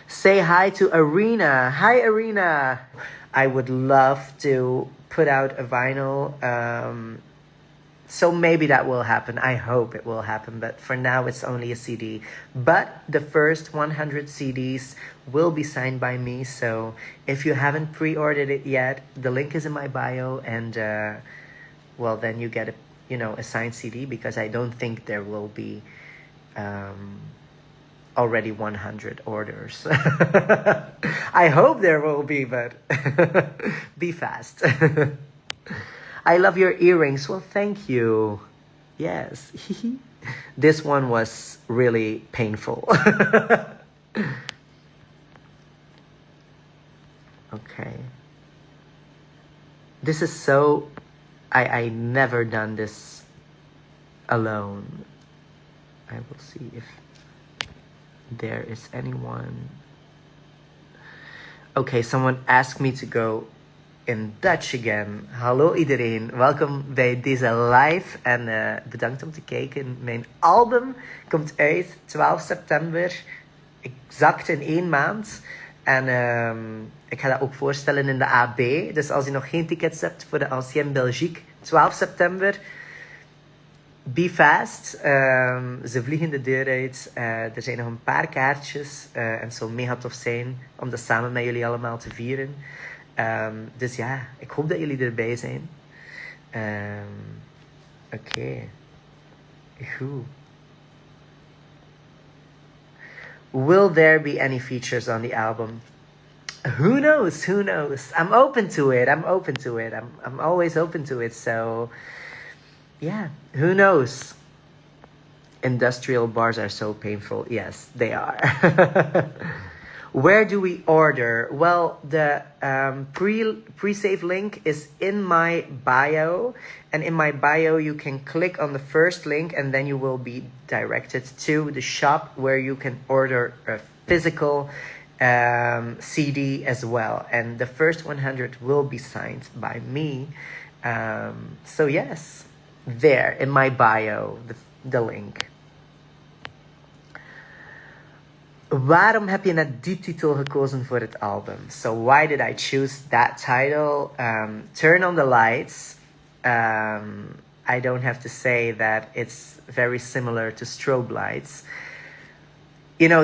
Say hi to Arena. Hi, Arena. I would love to put out a vinyl. So maybe that will happen. I hope it will happen. But for now, it's only a CD. But the first 100 CDs will be signed by me. So if you haven't pre-ordered it yet, the link is in my bio. And, well, then you get a signed CD, because I don't think there will be already 100 orders. I hope there will be, but be fast. I love your earrings. Well, thank you. Yes. This one was really painful. Okay. This is so... I never done this alone. I will see if there is anyone. Okay, someone asked me to go in Dutch again. Hallo iedereen, welkom bij deze live en bedankt om te kijken. Mijn album komt uit 12 september, exact in 1 maand. En ik ga dat ook voorstellen in de AB. Dus als je nog geen tickets hebt voor de Ancienne Belgique, 12 september, be fast. Ze vliegen de deur uit. Er zijn nog een paar kaartjes. En het zal mega tof zijn om dat samen met jullie allemaal te vieren. Dus ja, ik hoop dat jullie erbij zijn. Oké. Goed. Will there be any features on the album? Who knows? Who knows? I'm open to it. I'm always open to it. So, yeah, who knows? Industrial bars are so painful. Yes, they are. Where do we order? Well, the pre-save link is in my bio. And in my bio, you can click on the first link and then you will be directed to the shop where you can order a physical CD as well. And the first 100 will be signed by me. So yes, there in my bio, the link. Waarom heb je net die titel gekozen voor het album? So why did I choose that title? Turn on the Lights. I don't have to say that it's very similar to Strobe Lights.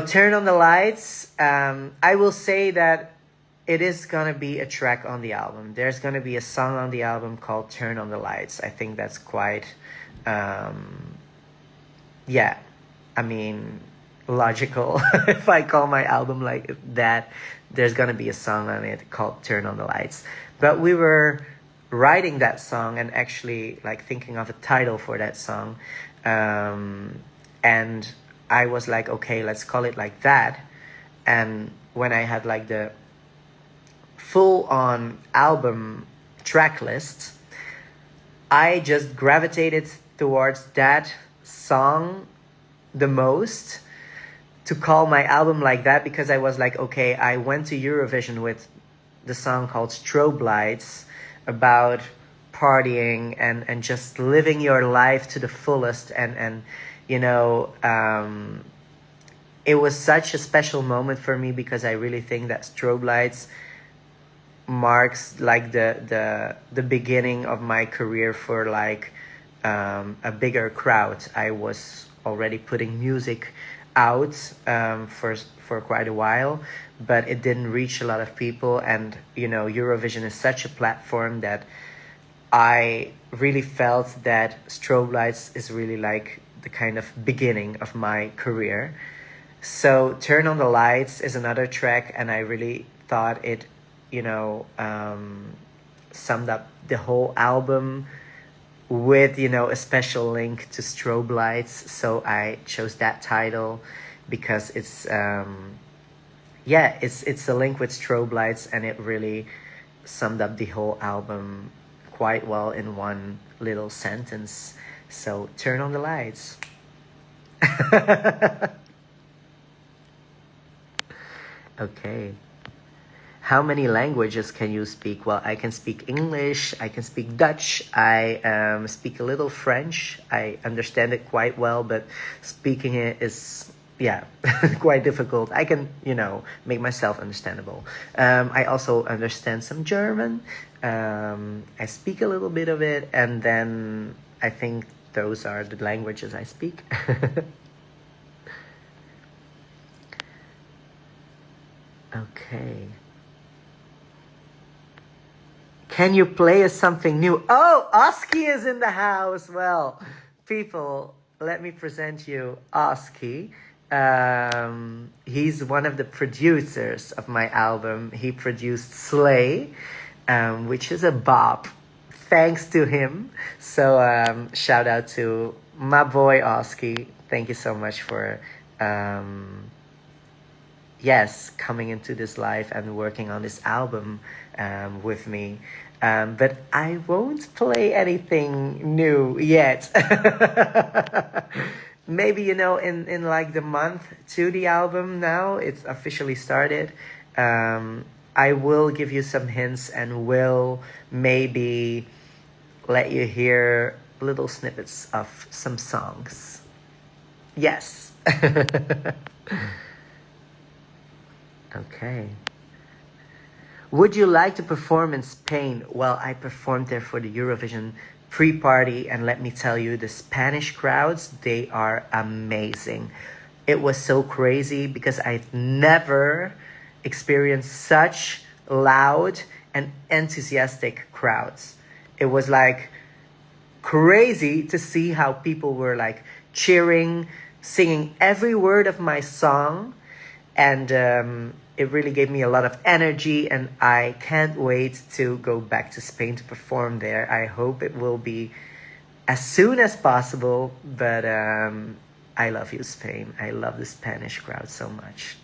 Turn on the Lights, I will say that it is going to be a track on the album. There's going to be a song on the album called Turn on the Lights. I think that's quite, logical. If I call my album like that, there's going to be a song on it called Turn on the Lights. But we were writing that song and actually thinking of a title for that song. And I was like, okay, let's call it like that. And when I had the full-on album track list, I just gravitated towards that song the most to call my album like that, because I was like, okay, I went to Eurovision with the song called Strobe Lights, about partying and just living your life to the fullest. And it was such a special moment for me, because I really think that Strobe Lights marks the beginning of my career for a bigger crowd. I was already putting music out for quite a while, but it didn't reach a lot of people. And Eurovision is such a platform that I really felt that Strobe Lights is really the kind of beginning of my career. So Turn on the Lights is another track, and I really thought it summed up the whole album with a special link to Strobe Lights. So I chose that title because it's it's a link with Strobe Lights, and it really summed up the whole album quite well in one little sentence. So Turn on the Lights. Okay. How many languages can you speak? Well, I can speak English, I can speak Dutch, I speak a little French. I understand it quite well, but speaking it is, yeah, quite difficult. I can, make myself understandable. I also understand some German. I speak a little bit of it, and then I think those are the languages I speak. Okay. Can you play us something new? Oh, Oski is in the house. Well, people, let me present you Oski. He's one of the producers of my album. He produced Slay, which is a bop. Thanks to him. So shout out to my boy Oski. Thank you so much for coming into this life and working on this album with me. But I won't play anything new yet. Maybe, in like the month to the album now, it's officially started. I will give you some hints and will maybe let you hear little snippets of some songs. Yes. Okay. Would you like to perform in Spain? Well, I performed there for the Eurovision pre-party, and let me tell you, the Spanish crowds, they are amazing. It was so crazy because I've never experienced such loud and enthusiastic crowds. It was like crazy to see how people were like cheering, singing every word of my song, and it really gave me a lot of energy, and I can't wait to go back to Spain to perform there. I hope it will be as soon as possible, but I love you, Spain. I love the Spanish crowd so much.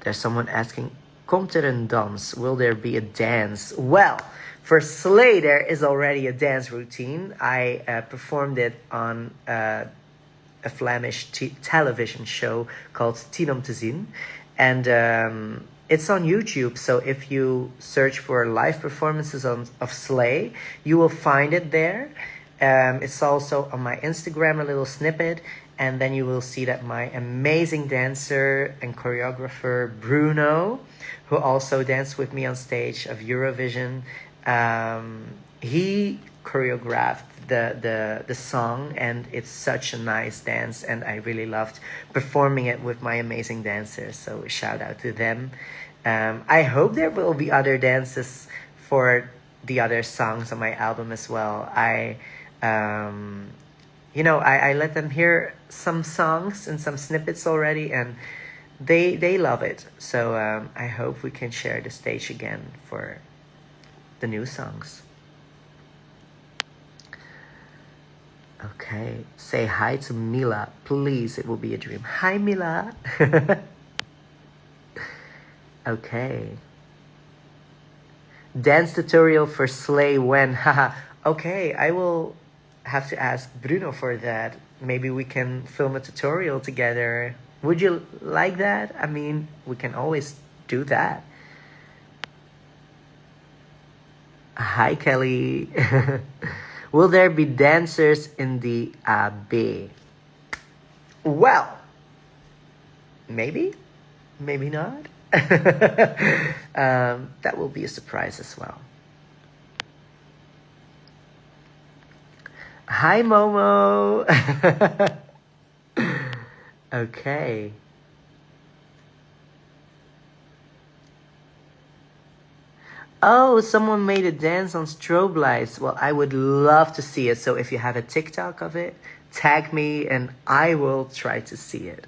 There's someone asking, komt er een dans? Will there be a dance? Well, for Slay, there is already a dance routine. I performed it on a Flemish television show called Tien om te zien. And it's on YouTube, so if you search for live performances of Slay, you will find it there. It's also on my Instagram, a little snippet, and then you will see that my amazing dancer and choreographer Bruno, who also danced with me on stage of Eurovision, he choreographed the song, and it's such a nice dance, and I really loved performing it with my amazing dancers, so shout out to them. I hope there will be other dances for the other songs on my album as well. I let them hear some songs and some snippets already, and they love it, so I hope we can share the stage again for the new songs. Okay, say hi to Mila, please. It will be a dream. Hi, Mila. Okay. Dance tutorial for Slay when? Haha. Okay, I will have to ask Bruno for that. Maybe we can film a tutorial together. Would you like that? I mean, we can always do that. Hi, Kelly. Will there be dancers in the AB? Well, maybe not. That will be a surprise as well. Hi, Momo. Okay. Oh, someone made a dance on strobe lights. Well, I would love to see it. So if you have a TikTok of it, tag me and I will try to see it.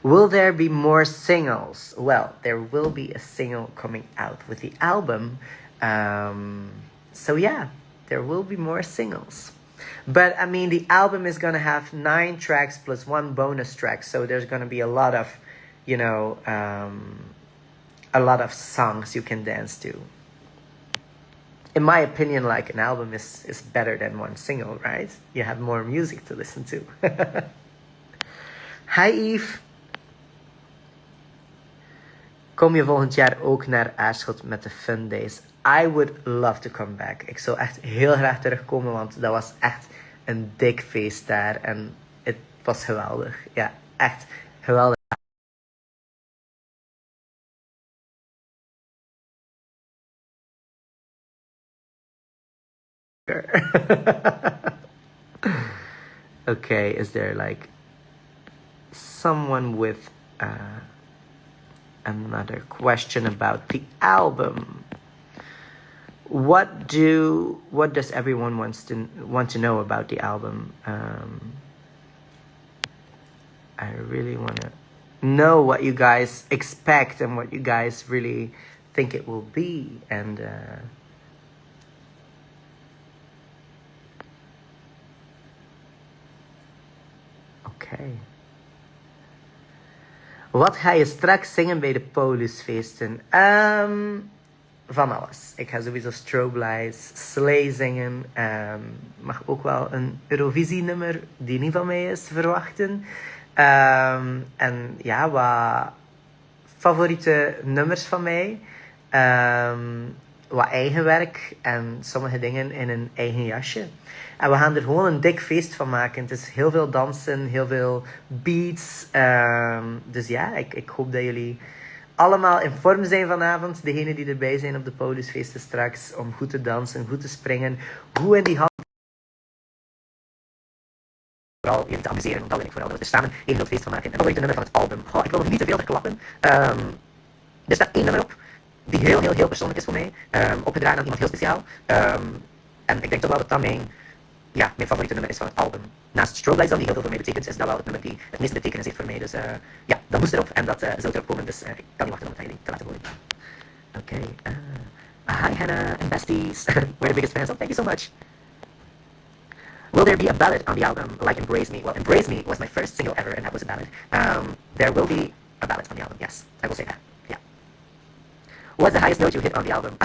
Will there be more singles? Well, there will be a single coming out with the album. So yeah, there will be more singles. But I mean, the album is going to have 9 tracks plus 1 bonus track. So there's going to be a lot of, a lot of songs you can dance to. In my opinion, like an album is better than 1 single, right? You have more music to listen to. Hi Eve. Kom je volgend jaar ook naar Aarschot met de Fun Days? I would love to come back. Ik zou echt heel graag terugkomen, want dat was echt een dik feest daar. En het was geweldig. Ja, echt geweldig. Okay, is there like someone with another question about the album? What does everyone want to know about the album? I really want to know what you guys expect and what you guys really think it will be. And okay. Wat ga je straks zingen bij de Polusfeesten? Van alles. Ik ga sowieso Strobe Lights, Slay zingen. Mag ook wel een Eurovisie-nummer die niet van mij is verwachten. En ja, wat favoriete nummers van mij. Wat eigen werk en sommige dingen in een eigen jasje. En we gaan er gewoon een dik feest van maken. Het is heel veel dansen, heel veel beats. Dus ja, ik hoop dat jullie allemaal in vorm zijn vanavond. Degenen die erbij zijn op de Paulusfeesten straks. Om goed te dansen, goed te springen. Goed in die hand. Vooral je te amuseren, want dat wil ik vooral. Dat we er samen een groot feest van maken. En dan wil ik de nummer van het album. Oh, ik wil nog niet te veel verklappen. Er staat één nummer op. Die heel persoonlijk is voor mij. Opgedragen aan iemand heel speciaal. En ik denk toch wel dat dat mijn favoriete nummer is van het album. Naast Strobe Lights dan, die heel veel voor mij betekent, is dat wel het nummer die het meeste betekenis heeft voor mij. Dus ja, dat moest erop en dat zou erop komen. Dus ik kan niet wachten om het jullie te laten horen. Oké. Hi Hannah and besties. We're the biggest fans. Oh, thank you so much. Will there be a ballad on the album like Embrace Me? Well, Embrace Me was my first single ever and that was a ballad. There will be a ballad on the album, yes. I will say that. Yeah. What's the highest note you hit on the album?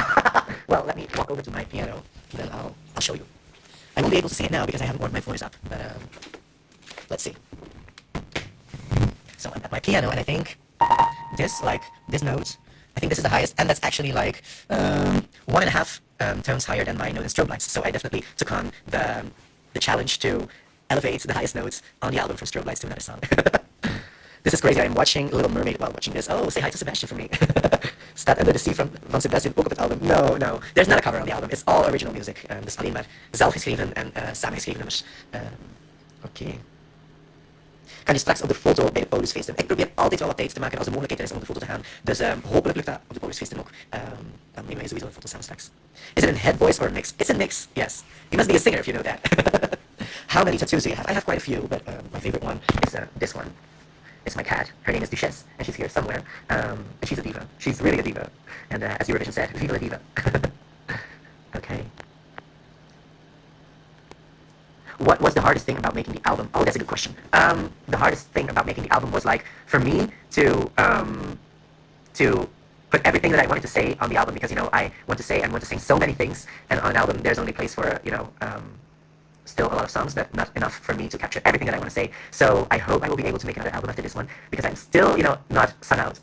Well, let me walk over to my piano, then I'll show you. I won't be able to sing it now because I haven't warmed my voice up, but let's see. So I'm at my piano and I think this note, I think this is the highest, and that's actually like 1.5 tones higher than my note in Strobe Lights. So I definitely took on the challenge to elevate the highest notes on the album from Strobe Lights to another song. This is crazy. I'm watching Little Mermaid while watching this. Oh, say hi to Sebastian for me. Staat Under the Sea van Sebastian ook op het album? No. There's not a cover on the album. It's all original music. Dus alleen maar zelf geschreven en samengeschreven nummers. Oké. Kan je straks op de foto bij de Paulusfeesten? Ik probeer altijd wel wat tijd te maken als de mogelijkheid er is om op de foto te gaan. Dus hopelijk lukt dat op de Paulusfeesten ook. Dan nemen wij sowieso een foto samen straks. Is it a head voice or a mix? It's a mix, yes. You must be a singer if you know that. How many tattoos do you have? I have quite a few, but my favorite one is this one. It's my cat. Her name is Duchesse, and she's here somewhere. And she's a diva. She's really a diva. And as Eurovision said, Viva la diva. Okay. What was the hardest thing about making the album? Oh, that's a good question. The hardest thing about making the album was like for me to put everything that I wanted to say on the album because I want to say and want to sing so many things, and on an album there's only place for still a lot of songs, but not enough for me to capture everything that I want to say. So I hope I will be able to make another album after this one because I'm still, not sung out.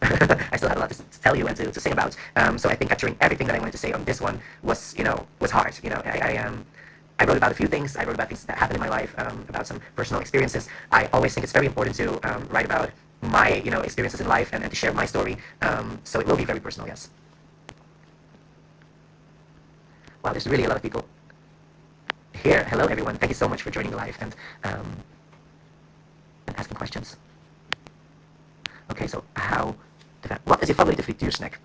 I still have a lot to tell you and to sing about. So I think capturing everything that I wanted to say on this one was hard. I wrote about a few things. I wrote about things that happened in my life, about some personal experiences. I always think it's very important to write about my, experiences in life and to share my story. So it will be very personal, yes. Wow, there's really a lot of people here. Hello everyone, thank you so much for joining the live and asking questions. Okay, so wat is je favoriete frituursnack?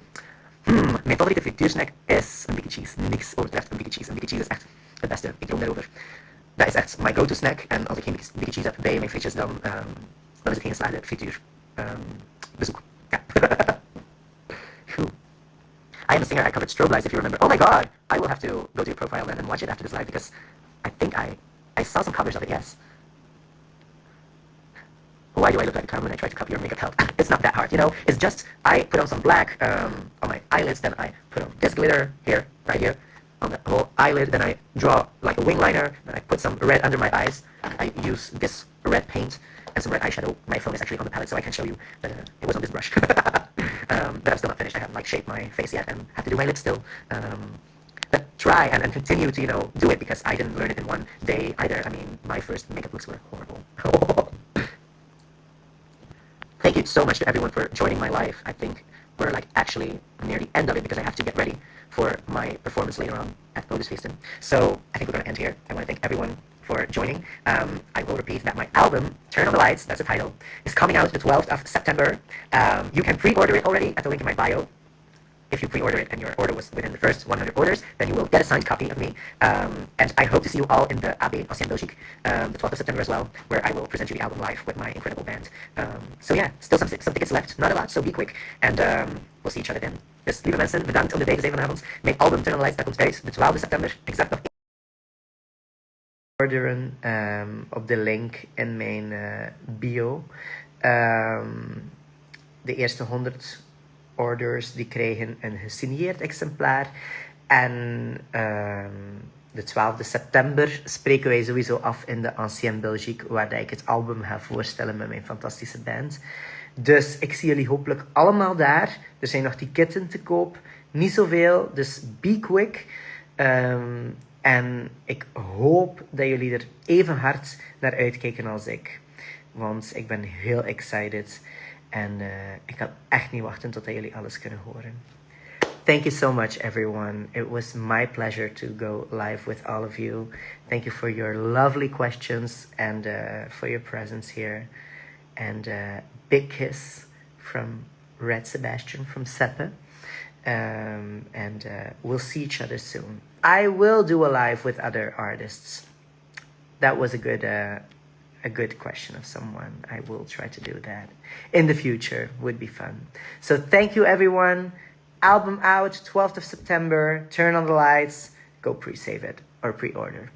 Mijn favoriete frituursnack is een biggie cheese. Niks overtreft een biggie cheese. Een biggie cheese is echt het beste. Ik droom daarover. Dat is echt mijn go-to snack. En als ik geen biggie cheese heb bij mijn frietjes, dan is het geen geslaagde frituur. Bezoek. Ja. I am a singer. I covered Strobe Lights, if you remember. Oh my god! I will have to go to your profile then and watch it after this live because I think I saw some covers of it, yes. Why do I look like a clown when I try to copy your makeup help? It's not that hard, It's just, I put on some black on my eyelids, then I put on this glitter here, right here, on the whole eyelid, then I draw like a wing liner, then I put some red under my eyes. I use this red paint and some red eyeshadow. My phone is actually on the palette, so I can't show you, but it was on this brush. But I'm still not finished. I haven't shaped my face yet and have to do my lips still. But try and continue to, you know, do it, because I didn't learn it in one day either. I mean, my first makeup looks were horrible. Thank you so much to everyone for joining my live. I think we're like actually near the end of it, because I have to get ready for my performance later on at Feesten. So I think we're going to end here. I want to thank everyone for joining. I will repeat that my album, Turn on the Lights, that's the title, is coming out the 12th of September. You can pre-order it already at the link in my bio. If you pre-order it and your order was within the first 100 orders, then you will get a signed copy of me. And I hope to see you all in the AB Ocean Belgique, the 12th of September as well, where I will present you the album live with my incredible band. So yeah, still some tickets left, not a lot, so be quick. En we'll see each other then. Dus lieve mensen, bedankt om de deze vanavond. Mijn album Turn on the Lights, dat komt uit de 12e september, exact nog orderen op de link in mijn bio. De eerste 100 orders die krijgen een gesigneerd exemplaar. En de 12e september spreken wij sowieso af in de Ancien Belgique, waar ik het album ga voorstellen met mijn fantastische band. Dus ik zie jullie hopelijk allemaal daar. Er zijn nog ticketten te koop. Niet zoveel, dus be quick. En ik hoop dat jullie er even hard naar uitkijken als ik. Want ik ben heel excited. En ik kan echt niet wachten tot jullie alles kunnen horen. Thank you so much, everyone. It was my pleasure to go live with all of you. Thank you for your lovely questions and for your presence here. And big kiss from Red Sebastian from Seppe. And we'll see each other soon. I will do a live with other artists. That was a good question of someone. I will try to do that in the future. Would be fun. So thank you, everyone. Album out 12th of September. Turn on the Lights. Go pre-save it or pre-order.